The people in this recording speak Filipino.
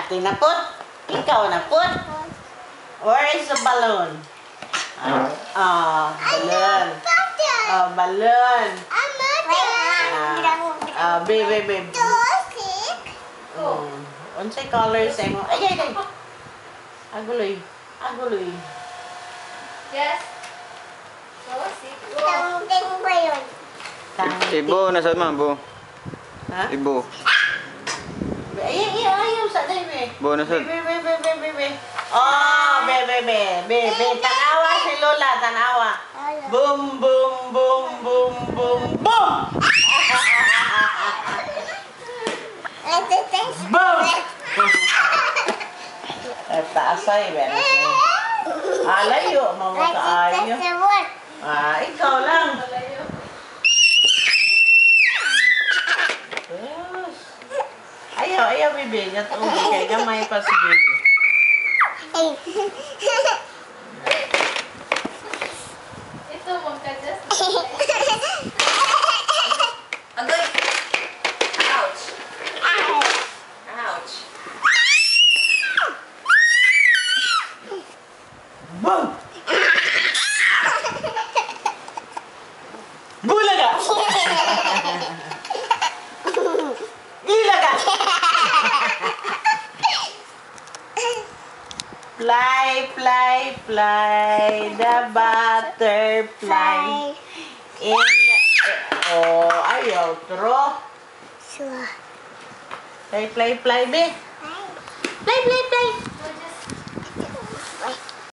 ate na put? Ikaw na put? Where is the balloon? Balloon. Balloon. Babe. Unsay color sa imo? Ay. Aguloy. Yes. Ibo, nasa man, Bo? Ha? Ibo. Ayaw sa day, Bo, nasa? Be. Oh, be. Tanawa si Lola, tanawa. Boom. Boom! Taas ay, beres na. Alayo, mamagkaayo. Ikaw lang. Ayaw, bibi. Natulog kay gamay pa si bibi. Ito, magka-just. Agoy! Ouch! Boom! Bulaga! Ilaga! Fly, the butterfly. Ayaw, tro. Fly, be. Fly.